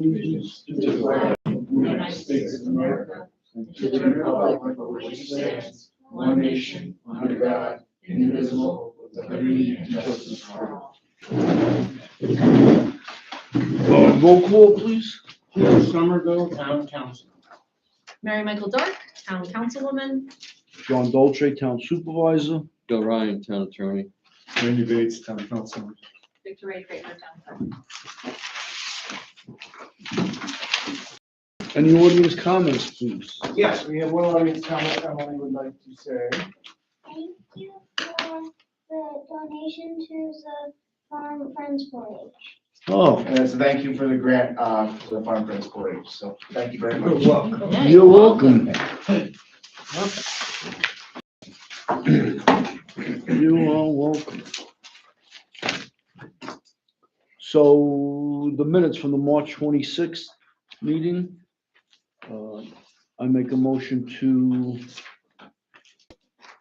allegiance to the flag of the United States of America and to the republic for which it stands, one nation, under God, indivisible, with liberty and justice for all. Roll call, please. Peter Somerville, Town Council. Mary Michael Dark, Town Councilwoman. John Dolce, Town Supervisor. Bill Ryan, Town Attorney. Randy Bates, Town Council. Victoria Creighton, Town Clerk. Any audience comments, please? Yes, we have one audience comment Emily would like to say. Thank you for the donation to the Farm Friends 4-H. Oh, And as a thank you for the grant, for the Farm Friends 4-H, so thank you very much. You're welcome. Yeah, you're welcome. You are welcome. So the minutes from the March 26th meeting, I make a motion to,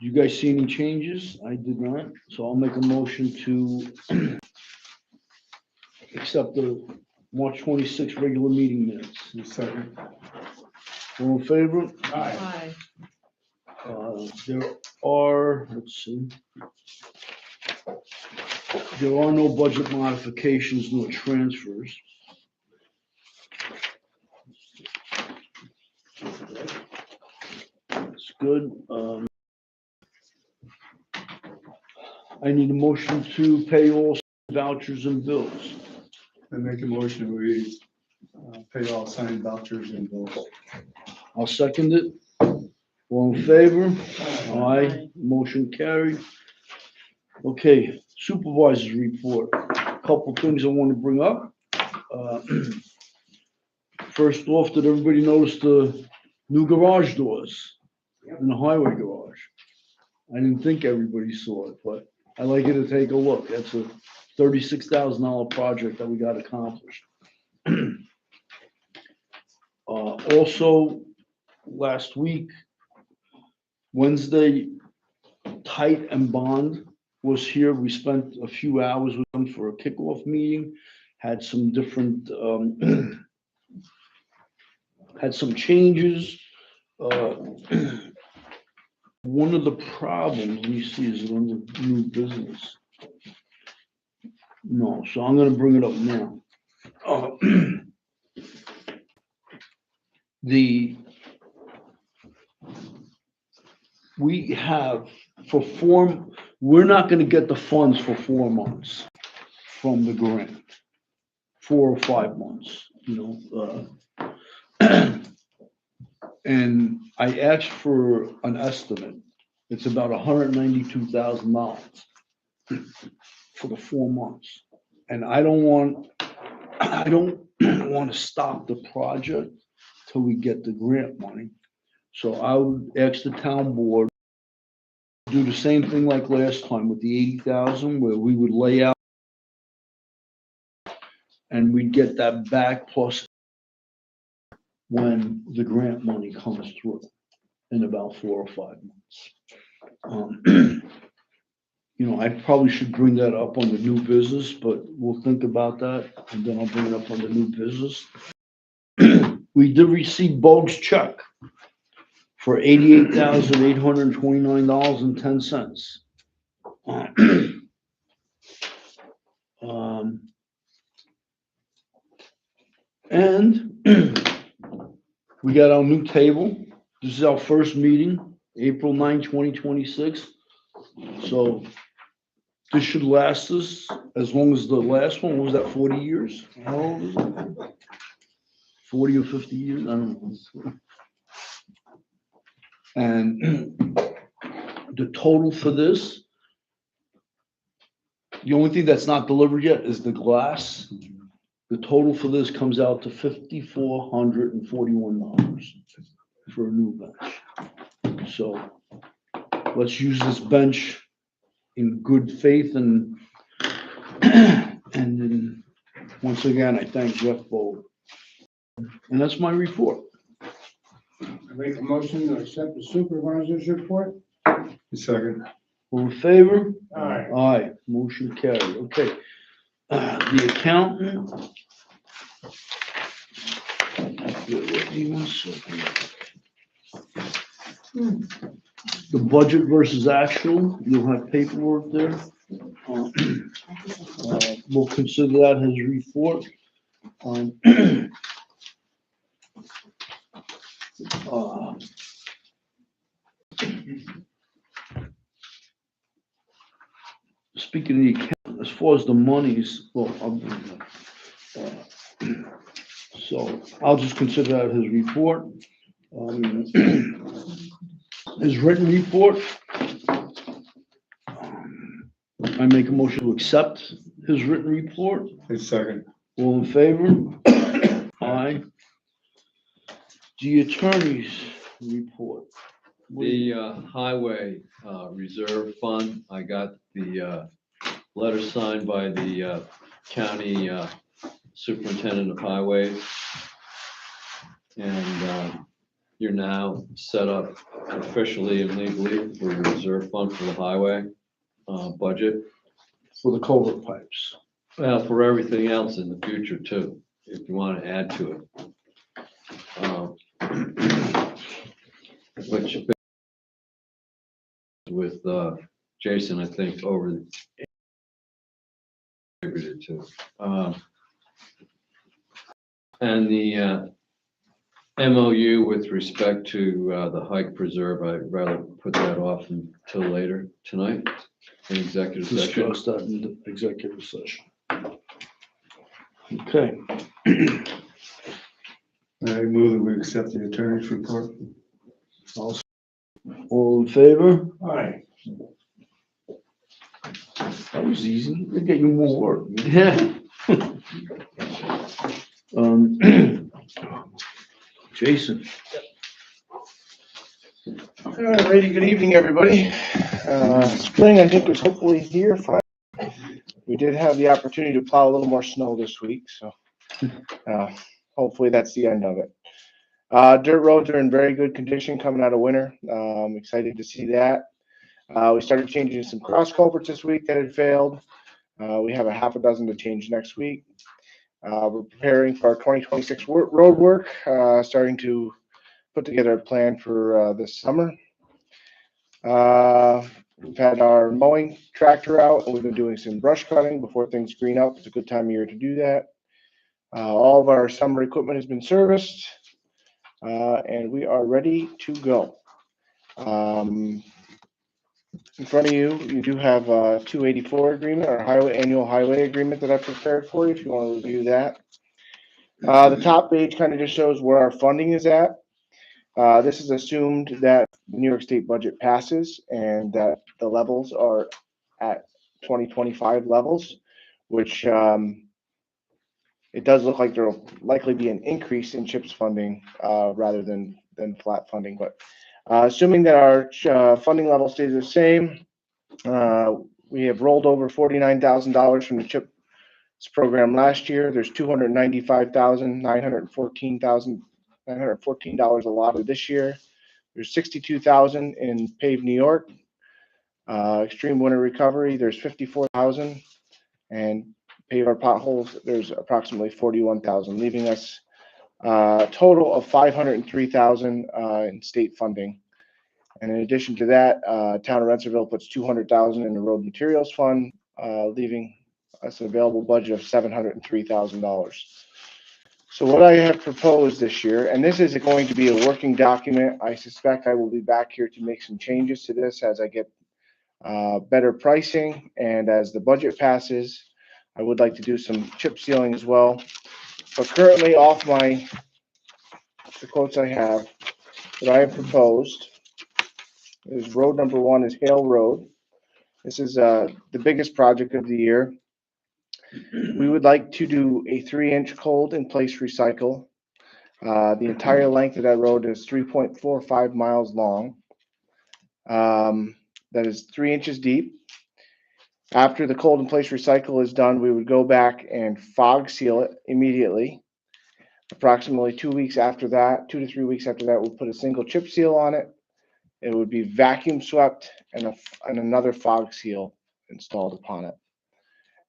you guys see any changes? I did not, so I'll make a motion to accept the March 26th regular meeting minutes. Second. All in favor? Aye. There are, let's see. There are no budget modifications nor transfers. That's good. I need a motion to pay all vouchers and bills. I make a motion, we pay all signed vouchers and bills. I'll second it. All in favor? Aye. Motion carried. Okay, supervisor's report. Couple things I want to bring up. First off, did everybody notice the new garage doors in the highway garage? I didn't think everybody saw it, but I'd like you to take a look. That's a $36,000 project that we got accomplished. Also, last week, Wednesday, Tite and Bond was here. We spent a few hours with them for a kickoff meeting, had some different, had some changes. One of the problems we see is on the new business. No, so I'm gonna bring it up now. We have we're not gonna get the funds for 4 months from the grant. 4 or 5 months, and I asked for an estimate. It's about $192,000 for the 4 months. And I don't want to stop the project till we get the grant money. So I would ask the town board to do the same thing like last time with the 80,000, where we would lay out and we'd get that back plus when the grant money comes through in about 4 or 5 months. I probably should bring that up on the new business, but we'll think about that, and then I'll bring it up on the new business. We did receive Bogue's check for $88,829.10. And we got our new table. This is our first meeting, April 9, 2026. So this should last us as long as the last one. What was that, 40 years? How old is it? 40 or 50 years? I don't know. And the total for this, the only thing that's not delivered yet is the glass. The total for this comes out to $5,441 for a new bench. So let's use this bench in good faith, and then once again, I thank Jeff Bogue. And that's my report. I make a motion to accept the supervisor's report. Second. All in favor? Aye. Aye, motion carried. Okay. The accountant give me one second. The budget versus actual, you'll have paperwork there. We'll consider that his report. Uh, Speaking of the account, as far as the monies, well, so I'll just consider that his report. His written report. I make a motion to accept his written report. A second. All in favor? Aye. The attorney's report. The highway reserve fund, I got the letter signed by the county superintendent of highways. And you're now set up officially and legally for your reserve fund for the highway budget. For the culvert pipes. Well, for everything else in the future too, if you want to add to it. Which with Jason, I think, over contributed to. And the MOU with respect to the hike preserve, I'd rather put that off until later tonight in executive session. Discuss that in the executive session. Okay. I move that we accept the attorney's report. All in favor? Aye. That was easy. They get you more work. Yeah. Jason. Alrighty, good evening, everybody. Spring, I think, was hopefully here. We did have the opportunity to plow a little more snow this week, so hopefully that's the end of it. Dirt roads are in very good condition coming out of winter. I'm excited to see that. We started changing some cross culverts this week that had failed. We have a half a dozen to change next week. We're preparing for our 2026 road work, starting to put together a plan for this summer. We've had our mowing tractor out, and we've been doing some brush cutting before things green up. It's a good time of year to do that. All of our summer equipment has been serviced, and we are ready to go. In front of you, you do have a 284 agreement, or annual highway agreement that I prepared for you if you want to review that. The top page kind of just shows where our funding is at. This is assumed that the New York State budget passes and that the levels are at 2025 levels, which it does look like there will likely be an increase in CHIPS funding rather than flat funding. But assuming that our funding level stays the same, we have rolled over $49,000 from the CHIPS program last year. There's $295,914 allotted this year. There's $62,000 in Pave New York. Extreme winter recovery, there's $54,000, and Pave our potholes, there's approximately $41,000, leaving us a total of $503,000 in state funding. And in addition to that, Town of Rensselaerville puts $200,000 in the road materials fund, leaving us an available budget of $703,000. So what I have proposed this year, and this is going to be a working document. I suspect I will be back here to make some changes to this as I get better pricing, and as the budget passes. I would like to do some chip sealing as well. But currently, off the quotes I have, that I have proposed is road number 1 is Hale Road. This is the biggest project of the year. We would like to do a 3-inch cold in place recycle. The entire length of that road is 3.45 miles long. That is 3 inches deep. After the cold in place recycle is done, we would go back and fog seal it immediately. Approximately 2 weeks after that, 2 to 3 weeks after that, we'll put a single chip seal on it. It would be vacuum swept and another fog seal installed upon it.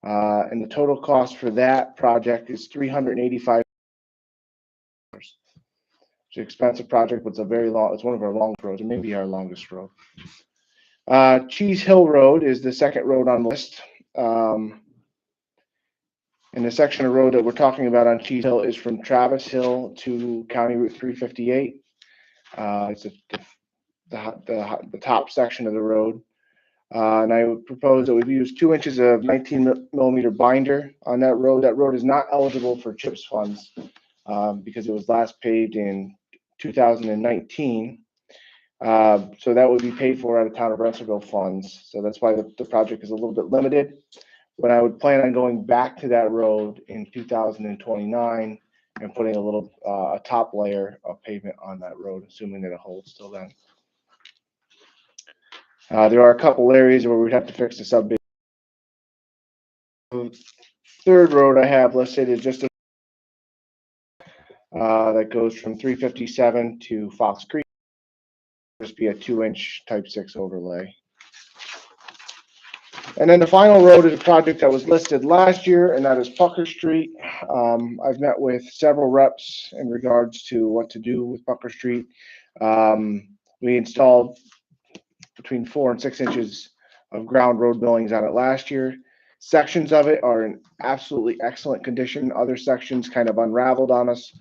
And the total cost for that project is $385. It's an expensive project, but it's it's one of our longest roads, and maybe our longest road. Cheese Hill Road is the second road on the list. And the section of road that we're talking about on Cheese Hill is from Travis Hill to County Route 358. It's the top section of the road. And I would propose that we use 2 inches of 19mm binder on that road. That road is not eligible for CHIPS funds because it was last paved in 2019. So that would be paid for out of town of Rensselaerville funds. So that's why the project is a little bit limited. But I would plan on going back to that road in 2029 and putting a top layer of pavement on that road, assuming that it holds till then. There are a couple areas where we'd have to fix the sub. Third road I have listed is just that goes from 357 to Fox Creek. Just be a 2-inch type 6 overlay. And then the final road is a project that was listed last year, and that is Pucker Street. I've met with several reps in regards to what to do with Pucker Street. We installed between 4 and 6 inches of ground road millings on it last year. Sections of it are in absolutely excellent condition. Other sections kind of unraveled on us.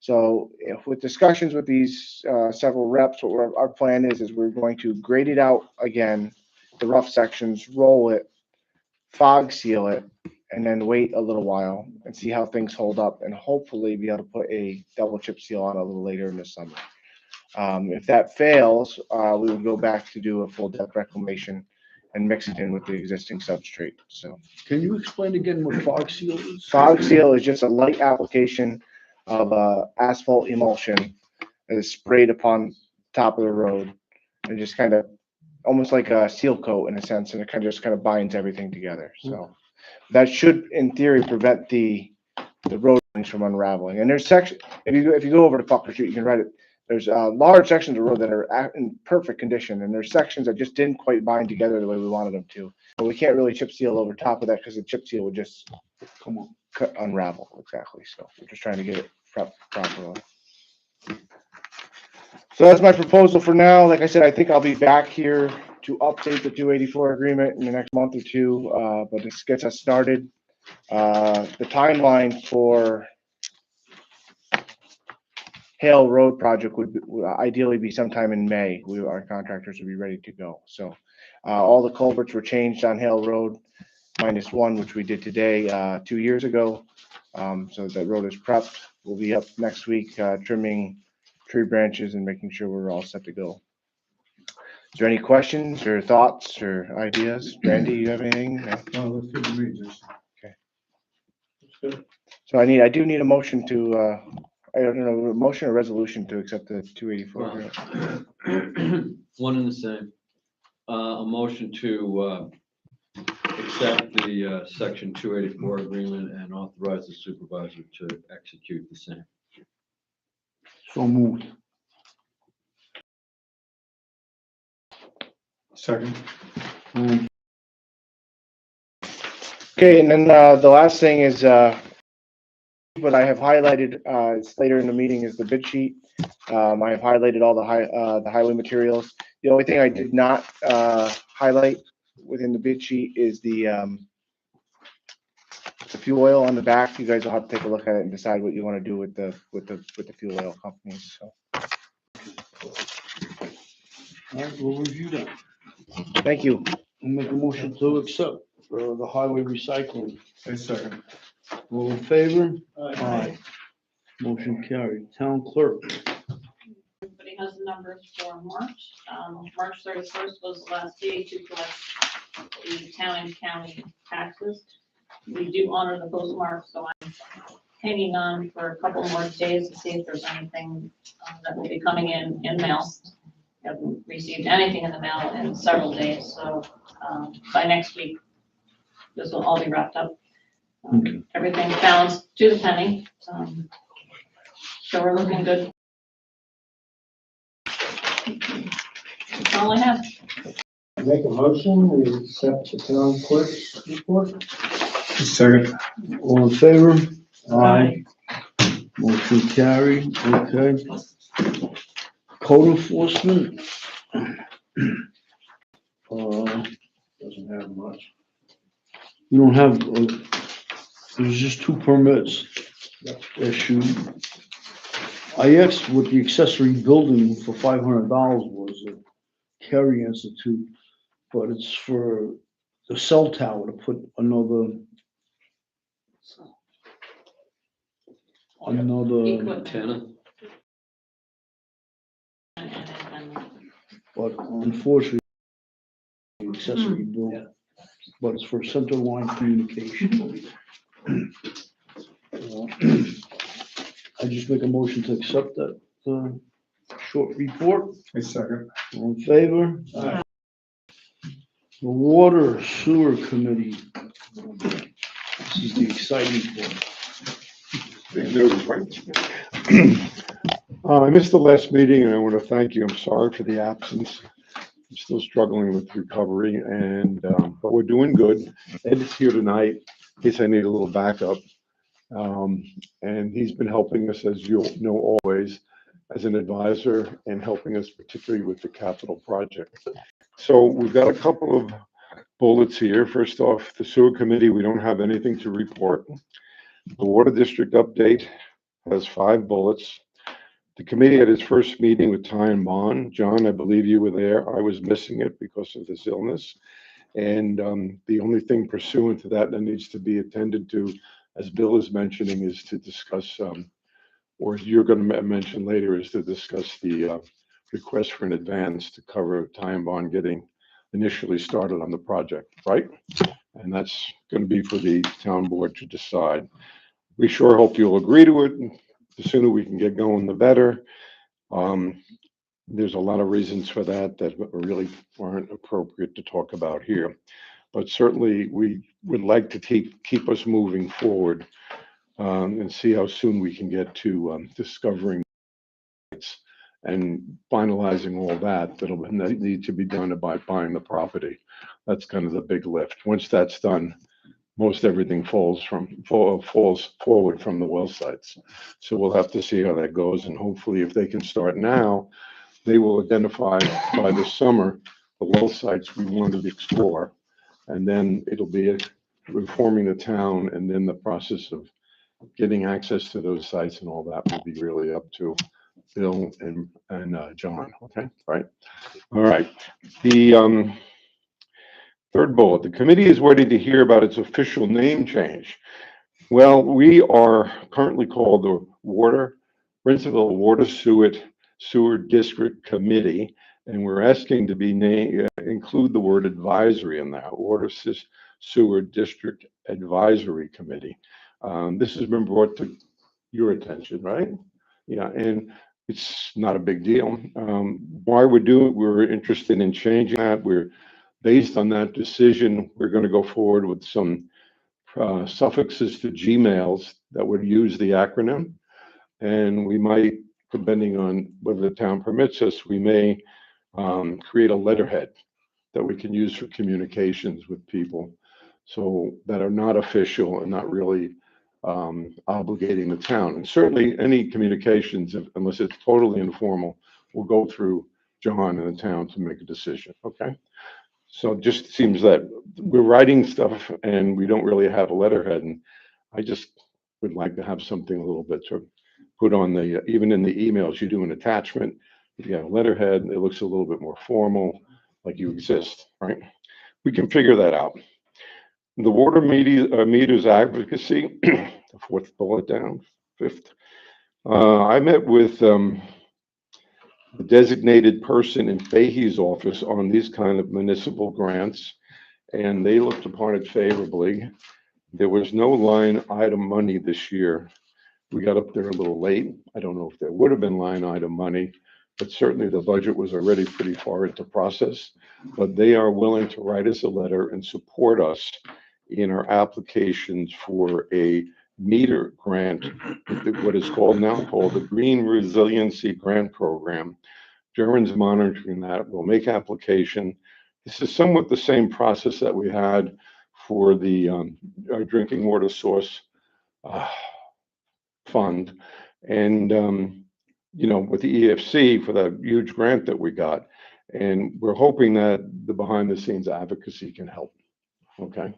So with discussions with these several reps, what our plan is we're going to grade it out again, the rough sections, roll it, fog seal it, and then wait a little while and see how things hold up, and hopefully be able to put a double chip seal on a little later in the summer. If that fails, we would go back to do a full depth reclamation and mix it in with the existing substrate. So, Can you explain again what fog seal is? fog seal is just a light application of asphalt emulsion that is sprayed upon top of the road, and just kind of almost like a seal coat in a sense, and it kind of binds everything together. So that should, in theory, prevent the road from unraveling. And there's sections, if you go over to Pucker Street, you can write it. There's large sections of road that are in perfect condition, and there's sections that just didn't quite bind together the way we wanted them to. But we can't really chip seal over top of that because the chip seal would just unravel. Exactly. So we're just trying to get it prepped properly. So that's my proposal for now. Like I said, I think I'll be back here to update the 284 agreement in the next month or two, but this gets us started. The timeline for Hale Road project would ideally be sometime in May. Our contractors would be ready to go. So all the culverts were changed on Hale Road, -1, which we did today 2 years ago. So that road is prepped. We'll be up next week trimming tree branches and making sure we're all set to go. Is there any questions or thoughts or ideas? Randy, you have anything? No, that's good to me, Jason. Okay. That's good. So I do need a motion to, I don't know, a motion or resolution to accept the 284 agreement. One and the same. A motion to accept the section 284 agreement and authorize the supervisor to execute the same. So moved. Second. Okay, and then the last thing is, what I have highlighted, it's later in the meeting, is the bid sheet. I have highlighted all the highway materials. The only thing I did not highlight within the bid sheet is the fuel oil on the back. You guys will have to take a look at it and decide what you want to do with the fuel oil companies. So, All right, we'll review that. thank you. We'll make a motion to accept for the highway recycling. A second. All in favor? Aye. Motion carried. Town clerk. Everybody has the numbers for March. March 31st was the last day to collect the town and county taxes. We do honor the postmark, so I'm hanging on for a couple more days to see if there's anything that will be coming in mail. I haven't received anything in the mail in several days, so by next week, this will all be wrapped up. Everything balanced to the penny, so we're looking good. That's all I have. Make a motion, we accept the town clerk's report. Second. All in favor? Aye. Motion carried. Okay. Code enforcement. Doesn't have much. We don't have, there's just 2 permits issued. I asked what the accessory building for $500 was at Carey Institute, but it's for the cell tower to put another Equipment. Antenna. And but unfortunately, the accessory building, but it's for center line communication. I just make a motion to accept that, short report. A second. All in favor? Aye. The Water Sewer Committee. This is the exciting part. I missed the last meeting and I want to thank you. I'm sorry for the absence. I'm still struggling with recovery and, but we're doing good. Ed is here tonight in case I need a little backup. And he's been helping us, as you'll know, always as an advisor and helping us particularly with the capital project. So we've got a couple of bullets here. First off, the sewer committee, we don't have anything to report. The water district update has 5 bullets. The committee had its first meeting with Ty and Bond. John, I believe you were there. I was missing it because of this illness. And the only thing pursuant to that needs to be attended to, as Bill is mentioning, is to discuss, or you're going to mention later, is to discuss the request for an advance to cover Ty and Bond getting initially started on the project, right? And that's going to be for the town board to decide. We sure hope you'll agree to it. The sooner we can get going, the better. There's a lot of reasons for that really aren't appropriate to talk about here. But certainly we would like to keep us moving forward and see how soon we can get to discovering and finalizing all that. That'll need to be done by buying the property. That's kind of the big lift. Once that's done, most everything falls forward from the well sites. So we'll have to see how that goes. And hopefully if they can start now, they will identify by the summer the well sites we want to explore. And then it'll be reforming the town, and then the process of getting access to those sites and all that will be really up to Bill and John. Okay, right? All right. The third bullet, the committee is ready to hear about its official name change. Well, we are currently called the Princeville Water Sewer District Committee, and we're asking to be include the word advisory in that, Water Sewer District Advisory Committee. This has been brought to your attention, right? Yeah, and it's not a big deal. Why we're interested in changing that. We're based on that decision, we're going to go forward with some suffixes to Gmails that would use the acronym. And we might, depending on whether the town permits us, we may create a letterhead that we can use for communications with people, so that are not official and not really obligating the town. And certainly any communications, unless it's totally informal, will go through John and the town to make a decision, okay? So it just seems that we're writing stuff and we don't really have a letterhead, and I just would like to have something a little bit to put on the, even in the emails, you do an attachment. If you have a letterhead, it looks a little bit more formal, like you exist, right? We can figure that out. The water meters advocacy, the 4th bullet down, 5th. I met with the designated person in Fahey's office on these kind of municipal grants, and they looked upon it favorably. There was no line item money this year. We got up there a little late. I don't know if there would have been line item money, but certainly the budget was already pretty far into process. But they are willing to write us a letter and support us in our applications for a meter grant, what is now called the Green Resiliency Grant Program. Jeremy's monitoring that. We'll make application. This is somewhat the same process that we had for the our drinking water source fund. And with the EFC for that huge grant that we got. And we're hoping that the behind the scenes advocacy can help. Okay.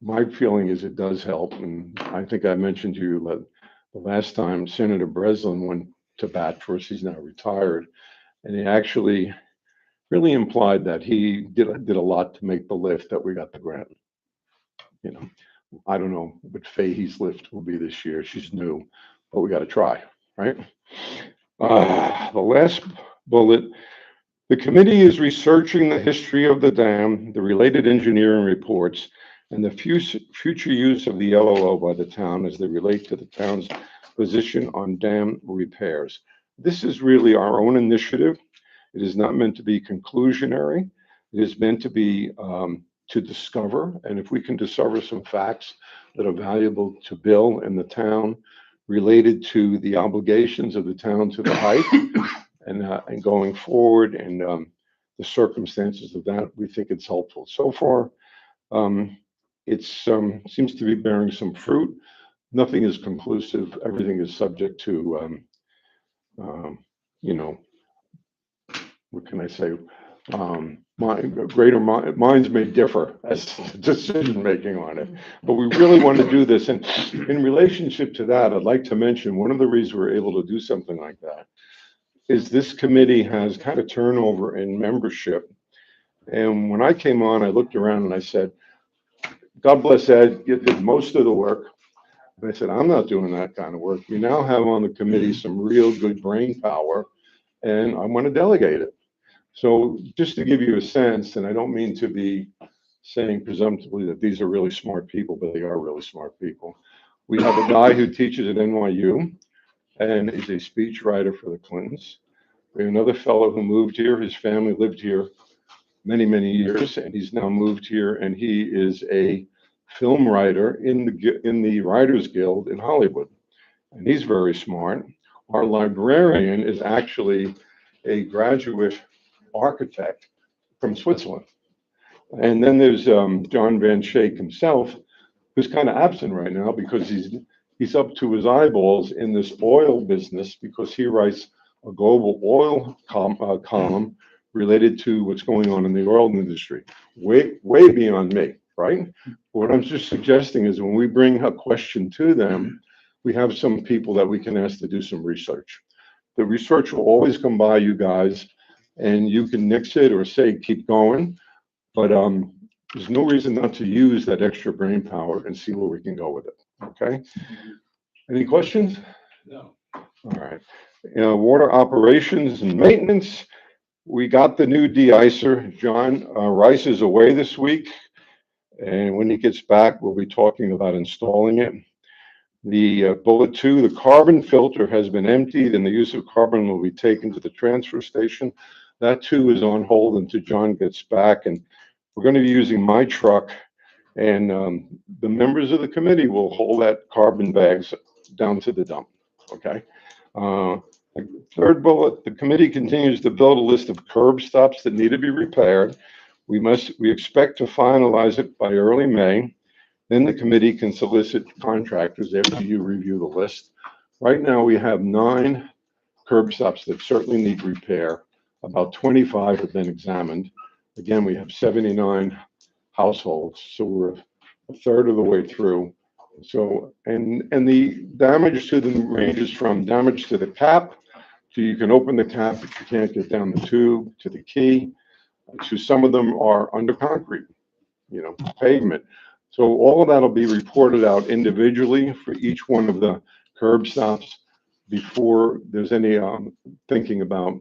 My feeling is it does help. And I think I mentioned to you that the last time Senator Breslin went to bat for us, he's now retired. And he actually really implied that he did a lot to make the lift that we got the grant. I don't know what Fahey's lift will be this year. She's new, but we got to try, right? The last bullet, the committee is researching the history of the dam, the related engineering reports, and the future use of the LOO by the town as they relate to the town's position on dam repairs. This is really our own initiative. It is not meant to be conclusionary. It is meant to be to discover, and if we can discover some facts that are valuable to Bill and the town related to the obligations of the town to the hike and going forward and the circumstances of that, we think it's helpful. So far, it seems to be bearing some fruit. Nothing is conclusive. Everything is subject to, what can I say? Minds may differ as to decision making on it, but we really want to do this. And in relationship to that, I'd like to mention one of the reasons we're able to do something like that is this committee has kind of turnover in membership. And when I came on, I looked around and I said, God bless Ed, you did most of the work. And I said, I'm not doing that kind of work. We now have on the committee some real good brain power, and I want to delegate it. So just to give you a sense, and I don't mean to be saying presumptively that these are really smart people, but they are really smart people. We have a guy who teaches at NYU and is a speech writer for the Clintons. We have another fellow who moved here. His family lived here many, many years, and he's now moved here, and he is a film writer in the Writers Guild in Hollywood, and he's very smart. Our librarian is actually a graduate architect from Switzerland. And then there's John Van Schaik himself, who's kind of absent right now because he's up to his eyeballs in this oil business because he writes a global oil column related to what's going on in the oil industry, way beyond me, right? What I'm just suggesting is when we bring a question to them, we have some people that we can ask to do some research. The research will always come by you guys, and you can nix it or say keep going, but there's no reason not to use that extra brain power and see where we can go with it. Okay? Any questions? No. All right. Water operations and maintenance. We got the new de-icer. John Rice is away this week, and when he gets back, we'll be talking about installing it. The bullet 2, the carbon filter has been emptied and the use of carbon will be taken to the transfer station. That too is on hold until John gets back, and we're going to be using my truck, and the members of the committee will haul that carbon bags down to the dump. Okay. Third bullet, the committee continues to build a list of curb stops that need to be repaired. We expect to finalize it by early May. Then the committee can solicit contractors after you review the list. Right now, we have 9 curb stops that certainly need repair. About 25 have been examined. Again, we have 79 households, so we're a third of the way through. So, and the damage to them ranges from damage to the cap, so you can open the cap, but you can't get down the tube, to the key, to some of them are under concrete, pavement. So all of that will be reported out individually for each one of the curb stops before there's any thinking about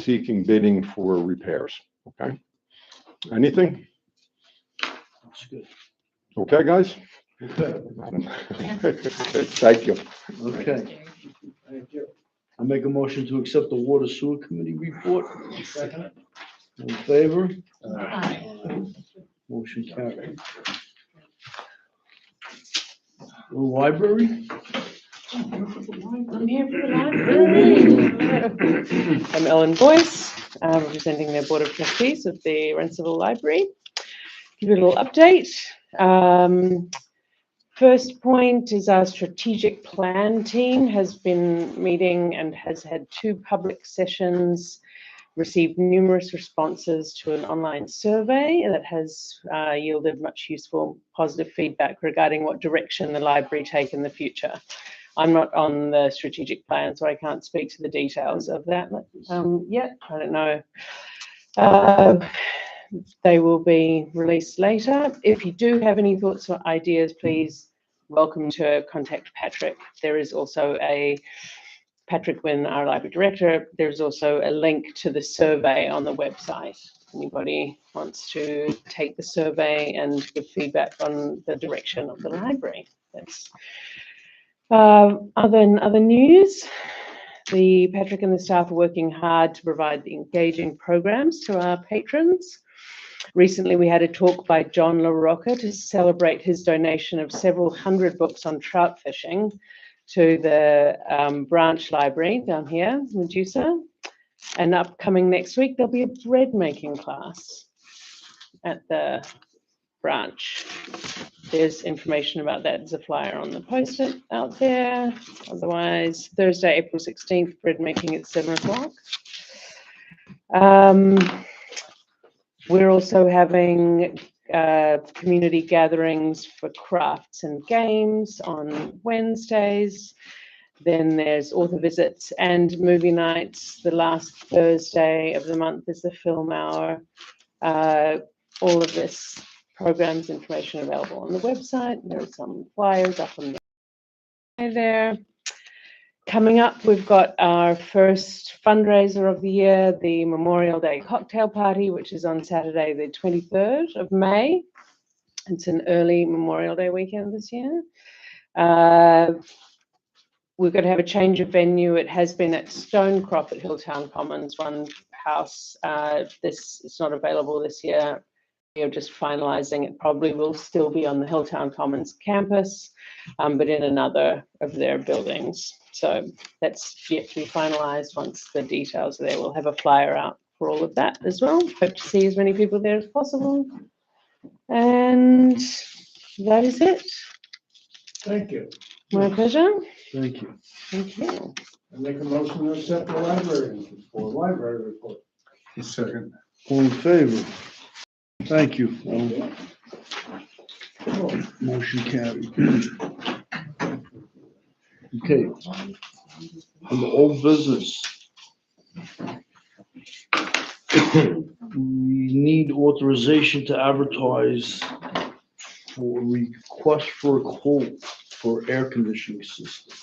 seeking bidding for repairs. Okay. Anything? That's good. Okay, guys? Okay. Thank you. Okay. Thank you. I make a motion to accept the Water Sewer Committee report. Second. In favor? Aye. Motion carried. The library? I'm here for the library. I'm Ellen Boyce, representing the Board of Trustees of the Rensselaer Library. Give you a little update. First point is our strategic plan team has been meeting and has had 2 public sessions, received numerous responses to an online survey that has yielded much useful positive feedback regarding what direction the library take in the future. I'm not on the strategic plan, so I can't speak to the details of that yet. I don't know. They will be released later. If you do have any thoughts or ideas, please welcome to contact Patrick. There is also Patrick Wynn, our library director. There's also a link to the survey on the website. Anybody wants to take the survey and give feedback on the direction of the library. That's other news. Patrick and the staff are working hard to provide engaging programs to our patrons. Recently, we had a talk by John LaRocca to celebrate his donation of several hundred books on trout fishing to the branch library down here, Medusa. And upcoming next week, there'll be a bread making class at the branch. There's information about that. There's a flyer on the post-it out there. Otherwise, Thursday, April 16th, bread making at 7 o'clock. We're also having community gatherings for crafts and games on Wednesdays. Then there's author visits and movie nights. The last Thursday of the month is the film hour. All of this program's information available on the website. There are some flyers up on the there. Coming up, we've got our first fundraiser of the year, the Memorial Day cocktail party, which is on Saturday, the 23rd of May. It's an early Memorial Day weekend this year. We're going to have a change of venue. It has been at Stonecrop at Hilltown Commons, one house. This is not available this year. We're just finalising. It probably will still be on the Hilltown Commons campus, but in another of their buildings. So that's yet to be finalised. Once the details are there, we'll have a flyer out for all of that as well. Hope to see as many people there as possible. And that is it. Thank you. My pleasure. Thank you. Thank you. I make a motion to accept the library report. Second. All in favor? Thank you. Motion carried. Okay. On the old business. We need authorization to advertise for request for a quote for air conditioning system.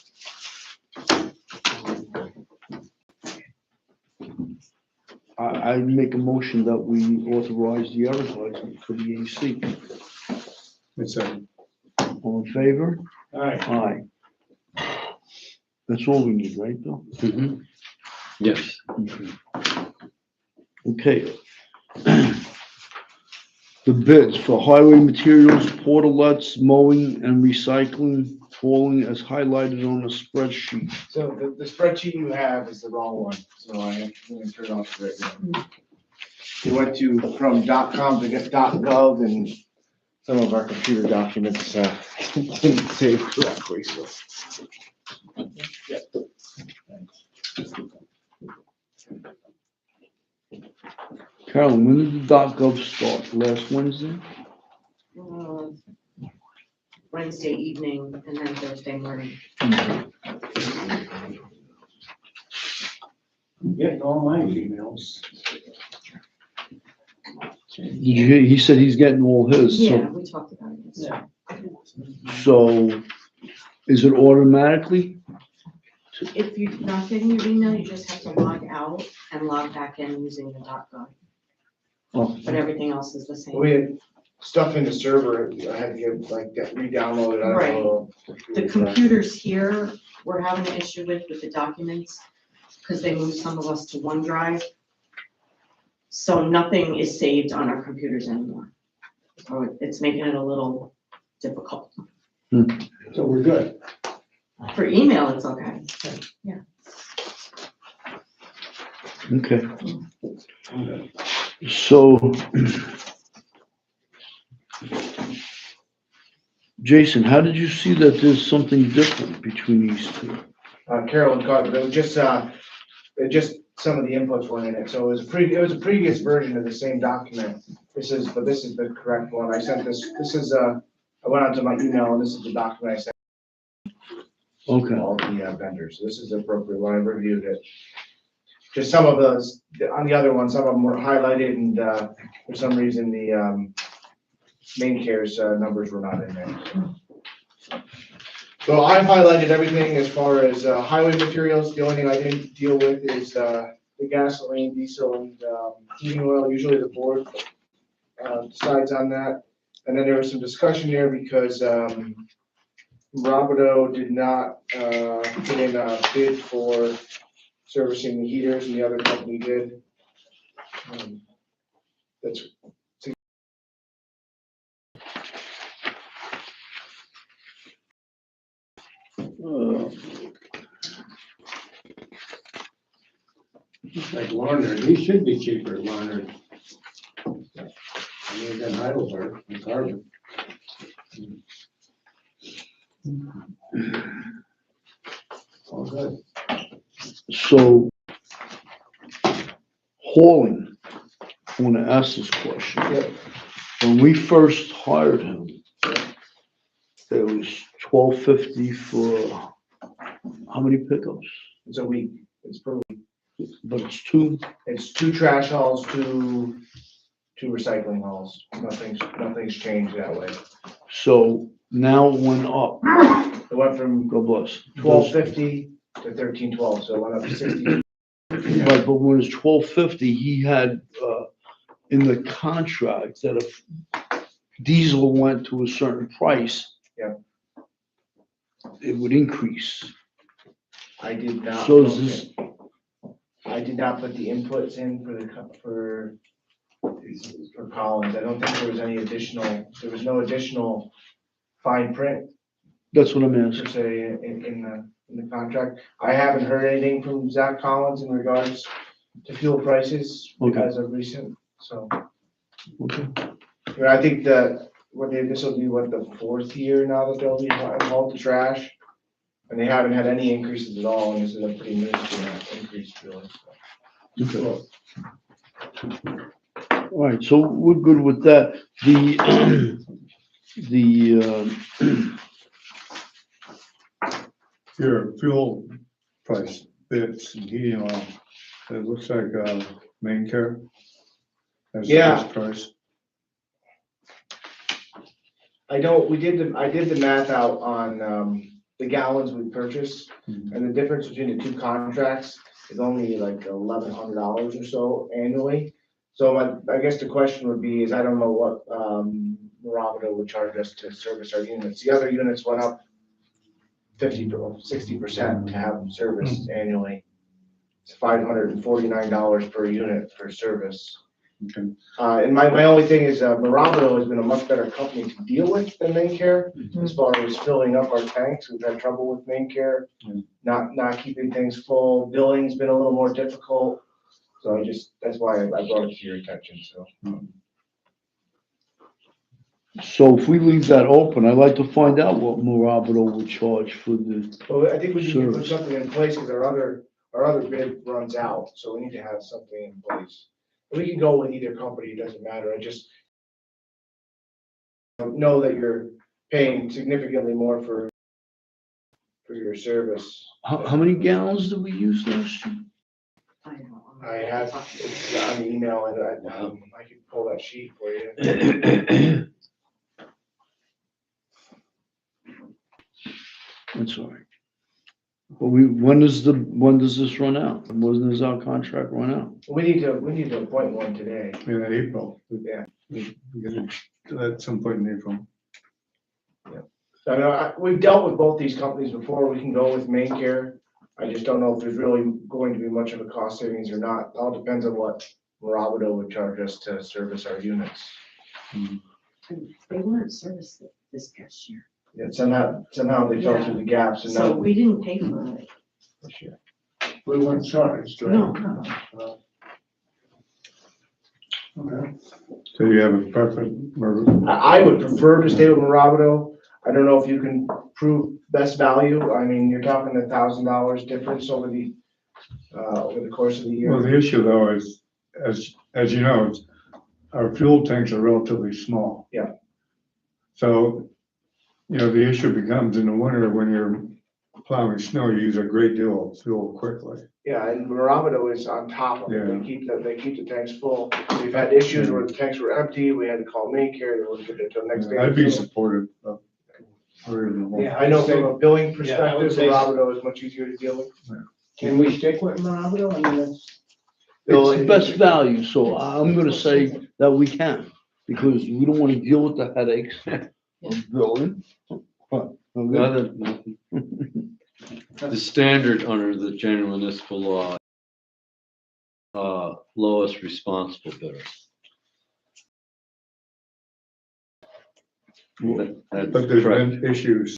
I make a motion that we authorize the advertisement for the AC. Second. All in favor? Aye. Aye. That's all we need, right, Bill? Yes. Okay. The bids for highway materials, portalets, mowing and recycling falling as highlighted on the spreadsheet. So the spreadsheet you have is the wrong one, so I have to turn it off right now. We went from .com to .gov, and some of our computer documents didn't save correctly, so. Carolyn, when did the .gov start? Last Wednesday? Wednesday evening and then Thursday morning. Getting all my emails. Did you hear? He said he's getting all his. Yeah, we talked about it. Yeah. So is it automatically? If you're not getting your email, you just have to log out and log back in using the .gov, Oh, but everything else is the same. We had stuff in the server, I had to get like that re-downloaded. I don't know. The computers here, we're having an issue with the documents, because they moved some of us to OneDrive. So nothing is saved on our computers anymore. So it's making it a little difficult. So we're good. For email, it's okay. okay. So Jason, how did you see that there's something different between these two? Carolyn caught it, it was just, some of the inputs weren't in it, so it was a previous version of the same document. This is the correct one, I sent this, I went onto my email, and this is the document I sent Okay, to all the vendors, so this is the appropriate one, I reviewed it. Just some of those, on the other one, some of them were highlighted, and, for some reason, the, main care's, numbers were not in there. So I've highlighted everything as far as highway materials. The only thing I didn't deal with is the gasoline, diesel, and heating oil. Usually the board decides on that. And then there was some discussion there because Robidoux did not put in a bid for servicing the heaters, and the other company did. That's Like Larner, he should be cheaper, Larner. I mean, than Heidelberg and Carbon. All good. so hauling, I want to ask this question. Yeah. When we first hired him, it was $12.50 for how many pickups? it's a week. It's per week. But it's two, It's 2 trash hauls, two recycling hauls. Nothing's changed that way. so now it went up. It went from God bless. $12.50 to $13.12, so it went up to 60. Right, but when it's $12.50, he had, in the contract that if diesel went to a certain price. Yeah. It would increase. I did not. So is this, I did not put the inputs in for Collins. I don't think there was no additional fine print that's what I'm per asking. se in the contract. I haven't heard anything from Zach Collins in regards to fuel prices Okay. as of recent, so. Okay. I think that this will be the 4th year now that they'll be hauled the trash. And they haven't had any increases at all, and this is a pretty minuscule increase really. Okay. All right, so we're good with that. Your fuel price, bits and heating oil, it looks like, main care. That's the Yeah. best price. I did the math out on, the gallons we purchased, and the difference between the 2 contracts is only like $1,100 or so annually. So I guess the question would be is I don't know what, Robidoux would charge us to service our units. The other units went up 50 to 60% to have them serviced annually. It's $549 per unit for service. Okay. And my only thing is, Robidoux has been a much better company to deal with than Main Care as far as filling up our tanks. We've had trouble with Main Care, not keeping things full. Billing's been a little more difficult. So that's why I brought it to your attention, so. So if we leave that open, I'd like to find out what Robidoux would charge for the, Well, I think we need to put Service. something in place because our other bid runs out, so we need to have something in place. We can go with either company, it doesn't matter. I just know that you're paying significantly more for your service. how many gallons did we use last year? I have, it's on the email, and I can pull that sheet for you. That's all right. But when does this run out? When does our contract run out? We need to appoint one today. In April. Yeah. We get it at some point in April. So I know, we've dealt with both these companies before. We can go with Main Care. I just don't know if there's really going to be much of a cost savings or not. It all depends on what Robidoux would charge us to service our units. They weren't serviced this past year, Yeah, somehow they fell through the gaps and so now we didn't pay for it. this year. We weren't charged, right? No. Okay. So you have a preference, or I would prefer to stay with Robidoux. I don't know if you can prove best value. I mean, you're talking $1,000 difference over the course of the year. Well, the issue though is, as you know, our fuel tanks are relatively small. Yeah. So, you know, the issue becomes in the winter when you're plowing snow, you use a great deal of fuel quickly. Yeah, and Maravido is on top of it. Yeah. They keep the tanks full. We've had issues where the tanks were empty. We had to call main care. They wouldn't get it until next day. I'd be supportive of. Or- Yeah, I know from a billing Yeah, I would perspective, say- Maravido is much easier to deal with. Can we stick with Maravido? I mean, that's. It's best value, so I'm gonna say that we can, because we don't wanna deal with the headaches of billing. But, okay. The standard under the general municipal law, lowest responsible bidder. That's But there's correct. been issues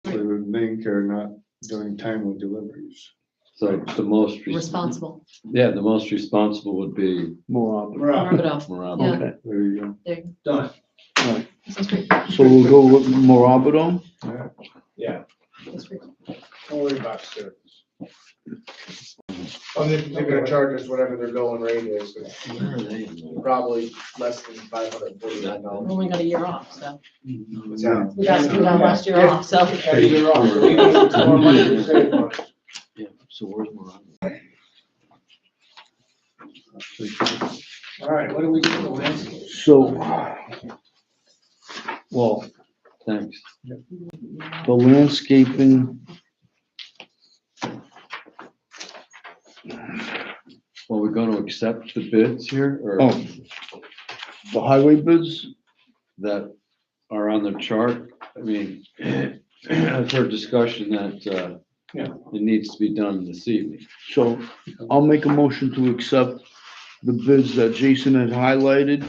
with main care not doing timely deliveries. So the most, Responsible. yeah, the most responsible would be More often. Maravido. Morale. Yeah. Okay, There you go. Done. Sounds great. so we'll go with Maravido. Yeah, That's great. don't worry about service. They're gonna charge us whatever their going rate is. It's Where are they? probably less than $549. Only got a year off, so What's that? we got last year off, so. You're off. So we need more money to save on it. Yeah, so where's Morale? All right, what do we do with the landscape? So, well, Thanks. the landscaping, Well, we're gonna accept the bids here, or oh, the highway bids, that are on the chart? I mean, I've heard discussion that, it needs to be done this evening. so I'll make a motion to accept the bids that Jason had highlighted,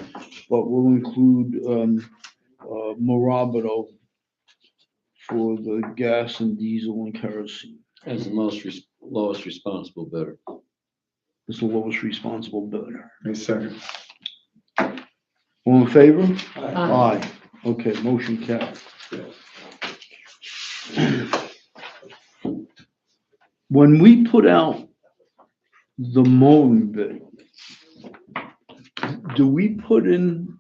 but we'll include, Maravido for the gas and diesel and kerosene. As the lowest responsible bidder. It's the lowest responsible bidder. A second. All in favor? Aye. Aye. Okay, motion carried. When we put out the mowing bid, do we put in,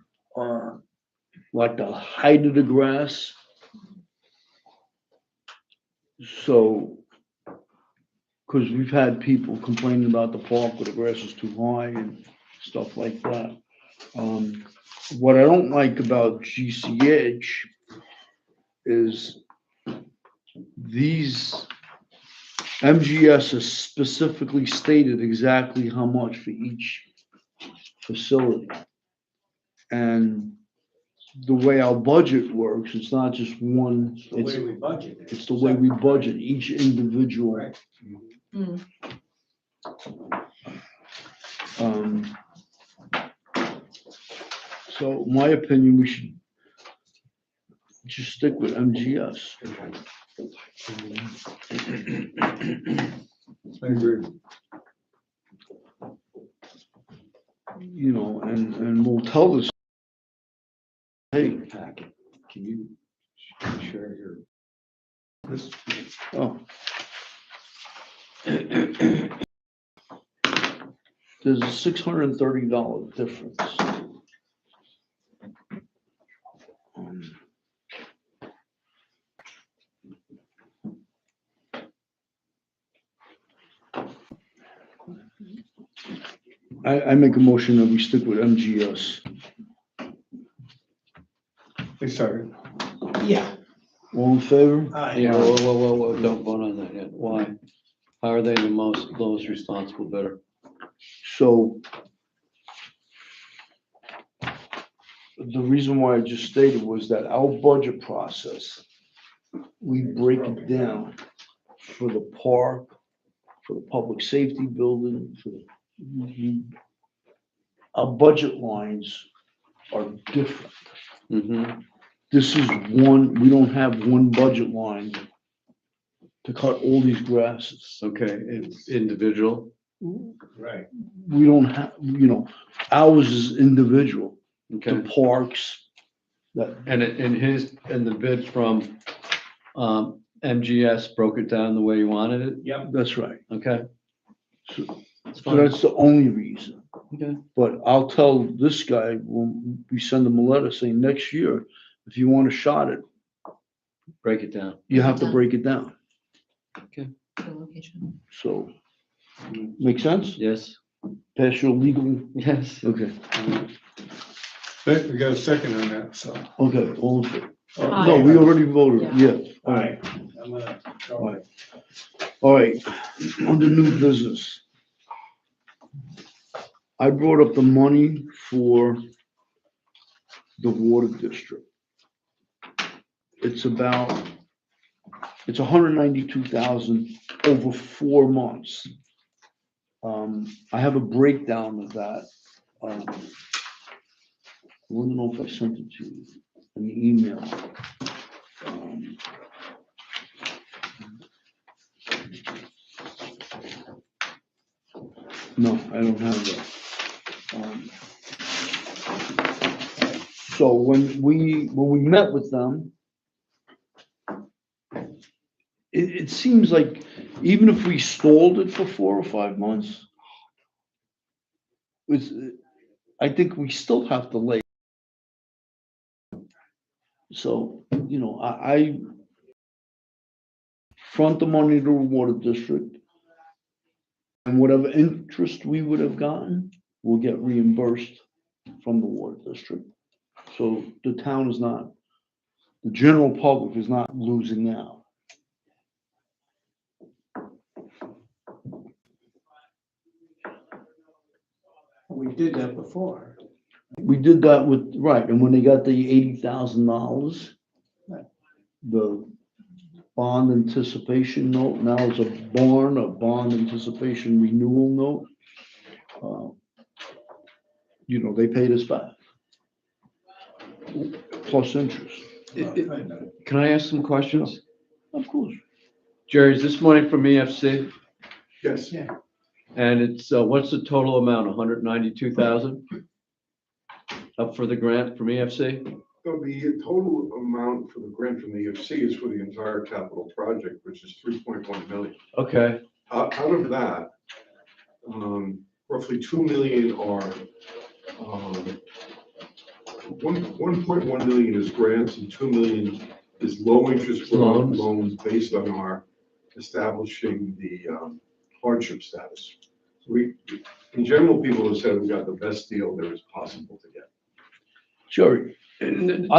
like the height of the grass? So, cause we've had people complaining about the park where the grass is too high and stuff like that. What I don't like about GCH is these MGS has specifically stated exactly how much for each facility. And the way our budget works, it's not just one, It's the way we budget. it's the way we budget each individual. Right. Mm. So in my opinion, we should just stick with MGS. I agree. You know, and we'll tell this, hey, Packet, can you share your? This, oh. There's a $630 difference. I make a motion that we stick with MGS. a second. Yeah. All in favor? Yeah, whoa, don't vote on that yet. Why? How are they the lowest responsible bidder? So the reason why I just stated was that our budget process, we break it down for the park, for the public safety building, for our budget lines are different. Mm-hmm. This is one, we don't have one budget line to cut all these grasses. Okay, it's individual. Right. We don't have, ours is individual. Okay, The parks, That, And the bid from, MGS broke it down the way you wanted it? Yep. that's right. Okay. So It's so fine. that's the only reason. Okay. But I'll tell this guy when we send him a letter saying next year, if you want a shot at, Break it down. you have to break it down. The location. So, make sense? Yes? Pass your legal, Yes. okay, We got a second on that, so. okay, all in favor? Aye. No, we already voted, Yeah. yeah, all right, I'm gonna all go. right. All right, under new business. I brought up the money for the water district. It's it's 192,000 over 4 months. I have a breakdown of that. I don't know if I sent it to you in the email. No, I don't have that. So when we met with them, it seems like even if we stalled it for 4 or 5 months, I think we still have to lay. So, I front the money to the water district. And whatever interest we would have gotten, will get reimbursed from the water district. So the town is not, the general public is not losing out. We did that before. We did that with, right, and when they got the $80,000, the bond anticipation note, now it's a bond anticipation renewal note. They paid us back. Plus interest, Can I ask some questions? of course. Jerry, is this money from EFC? Yes. And it's, what's the total amount? 192,000? Up for the grant from EFC? So the total amount for the grant from the EFC is for the entire capital project, which is 3.1 million. Okay, Out of that, roughly 2 million are, 1.1 million is grants and 2 million is low interest Loans. loans based on our establishing the hardship status. In general, people have said we got the best deal there is possible to get. Jerry, let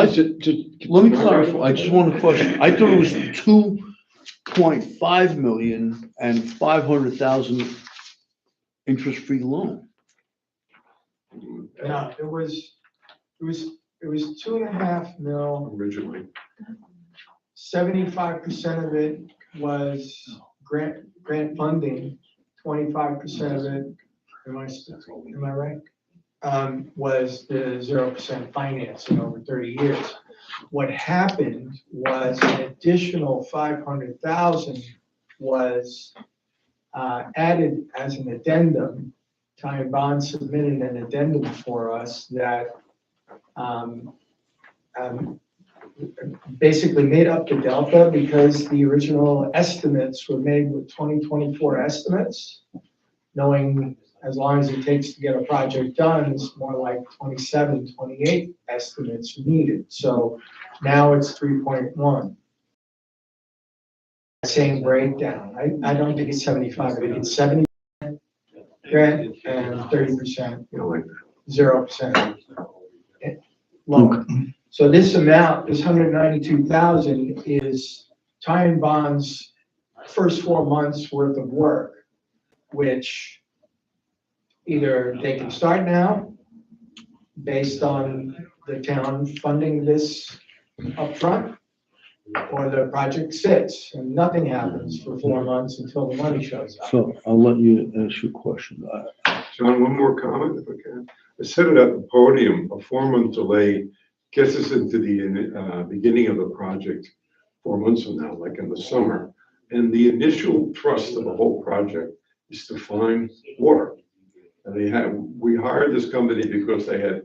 let me clarify, I just want to question, I thought it was 2.5 million and 500,000 interest-free loan. No, it was 2.5 mil, Originally. 75% of it was grant funding, 25% of it, am I right? Was the 0% financing over 30 years. What happened was an additional 500,000 was added as an addendum. Ty and Bond submitted an addendum for us that basically made up the delta because the original estimates were made with 2024 estimates, knowing as long as it takes to get a project done, it's more like 27, 28 estimates needed. So now it's 3.1. Same breakdown. I don't think it's 75, I think it's 70 grant and 30%, 0% loan. So this amount, this 192,000 is Ty and Bond's first 4 months worth of work, which either they can start now based on the town funding this upfront, or the project sits and nothing happens for 4 months until the money shows up. So I'll let you ask your question. John, one more comment if I can. I said it at the podium, a 4-month delay gets us into the beginning of the project 4 months from now, like in the summer. And the initial thrust of the whole project is to find water. And we hired this company because they had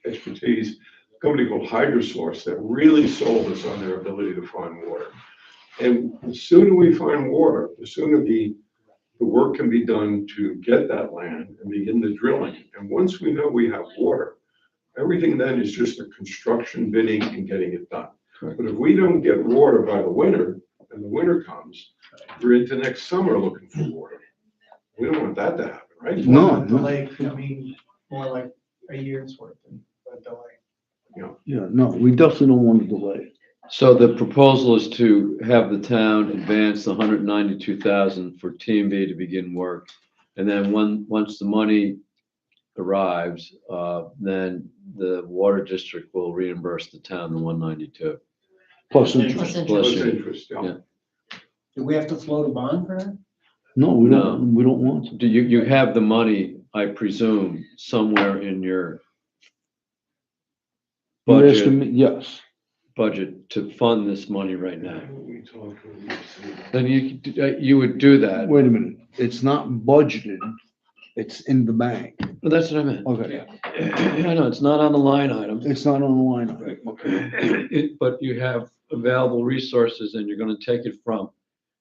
expertise company called HydroSource that really sold us on their ability to find water. And the sooner we find water, the sooner the work can be done to get that land and begin the drilling. And once we know we have water, everything then is just a construction bidding and getting it done. Correct. But if we don't get water by the winter, and the winter comes, we're into next summer looking for water. We don't want that to happen, right? No, Delay could mean more like a year's worth of delay. yeah, no, we definitely don't want to delay. So the proposal is to have the town advance the 192,000 for Team B to begin work. And then once the money arrives, then the water district will reimburse the town the 192. Plus interest. Plus Plus interest, yeah. Yeah. Do we have to float a bond for that? No, we don't want to. Do you have the money, I presume, somewhere in your You're asking budget, me, yes. budget to fund this money right now? We talked, Then you would do that. Wait a minute, it's not budgeted, it's in the bank. Well, that's what I meant. Okay, I know, it's not on the line item. it's not on the line item. Okay. But you have available resources and you're gonna take it from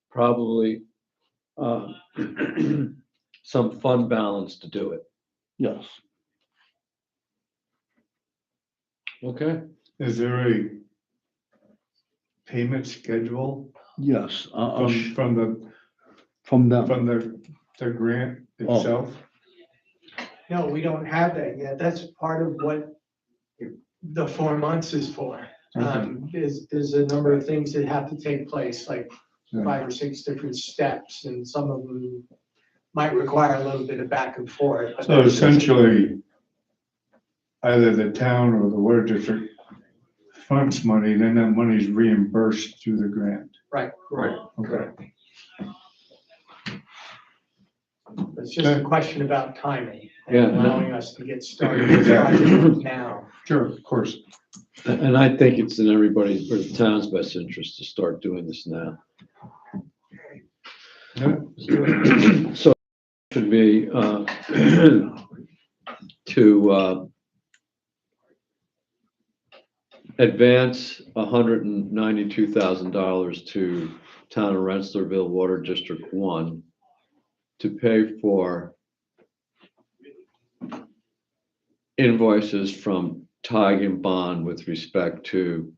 probably some fund balance to do it. Yes, Okay? Is there a payment schedule yes, from from them. the grant Oh. itself? No, we don't have that yet. That's part of what the 4 months is for. There's a number of things that have to take place, like Yeah. 5 or 6 different steps, and some of them might require a little bit of back and forth. but So that's- essentially, either the town or the water district funds money, then that money's reimbursed through the grant. Right, right. Okay. it's just a question about timing. Yeah. And allowing us to get started with the project now. Sure, of course. And I think it's in everybody's, or the town's best interest to start doing this now. Yeah. So it should be to advance $192,000 to Town of Rensselaerville Water District 1 to pay for invoices from Tig and Bond with respect to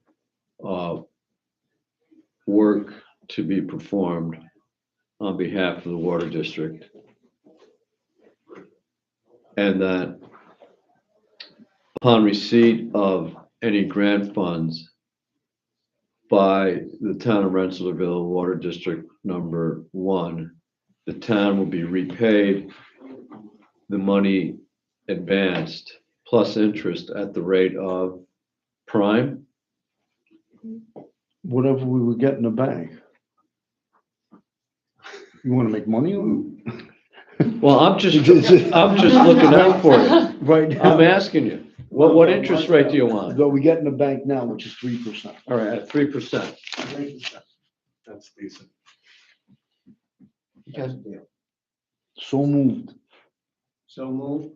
work to be performed on behalf of the water district. And that upon receipt of any grant funds by the Town of Rensselaerville Water District number 1, the town will be repaid the money advanced plus interest at the rate of prime. Whatever we would get in the bank. You want to make money on Well, I'm just looking out for you. it? Right now. I'm asking you, what interest rate do you want? What we get in the bank now, which is 3%. All right, at 3%. That's decent. So moved. So move.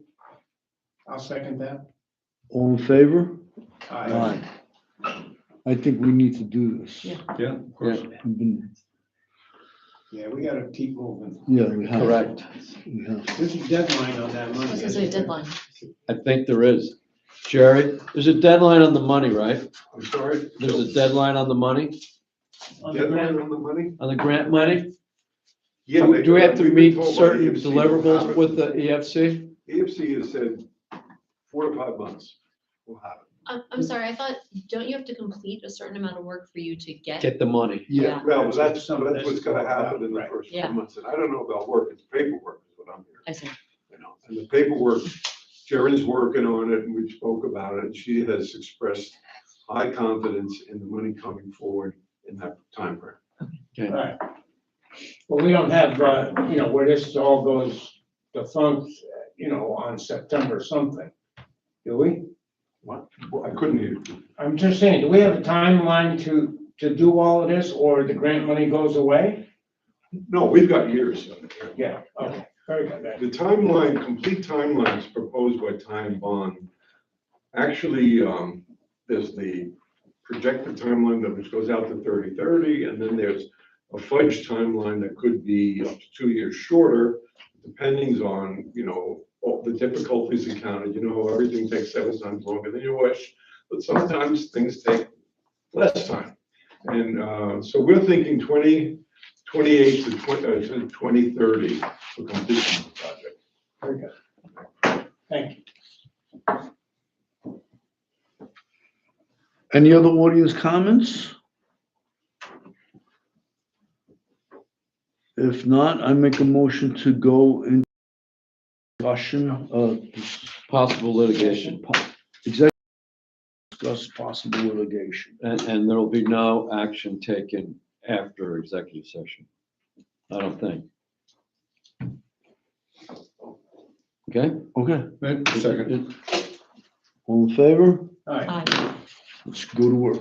I'll second that. All in favor? Aye. I think we need to do this. Yeah. Yeah, of course. We've been- Yeah, we gotta keep moving. Yeah, we have. Correct. We have. There's a deadline on that money. I was gonna say deadline. I think there is. Jerry, there's a deadline on the money, right? I'm sorry? There's a deadline on the money, Deadline on the money? on the grant money? Yeah. Do we have to we've been meet told by certain EFC we'll deliverables have it. with the EFC? EFC has said 4 to 5 months. We'll have it. I'm sorry, I thought, don't you have to complete a certain amount of work for you to get? Get the money. Yeah. Well, that's what's gonna happen in the Right. first Yeah. 2 months. And I don't know about work, it's paperwork is what I'm hearing. I see. You know, and the paperwork, Sharon's working on it and we spoke about it. And she has expressed high confidence in the money coming forward in that timeframe. Right. Well, we don't have, where this all goes defunct, on September something, do we? What? Well, I couldn't hear you. I'm just saying, do we have a timeline to do all of this, or the grant money goes away? No, we've got years. Yeah, okay, very good. The timeline, complete timelines proposed by Time Bond actually there's the projected timeline that which goes out to 3030, and then there's a fudge timeline that could be up to 2 years shorter, depending on, all the difficulties encountered. Everything takes 7 times longer than you wish, but sometimes things take less time. And so we're thinking 2028 to 2030 for completion of the project. Very good. Thank you. Any other audience comments? If not, I make a motion to go in discussion, Possible litigation, executive discuss possible litigation. and there will be no action taken after executive session. I don't think. Okay? Okay, Second. all in favor? All right. Aye. Let's go to work.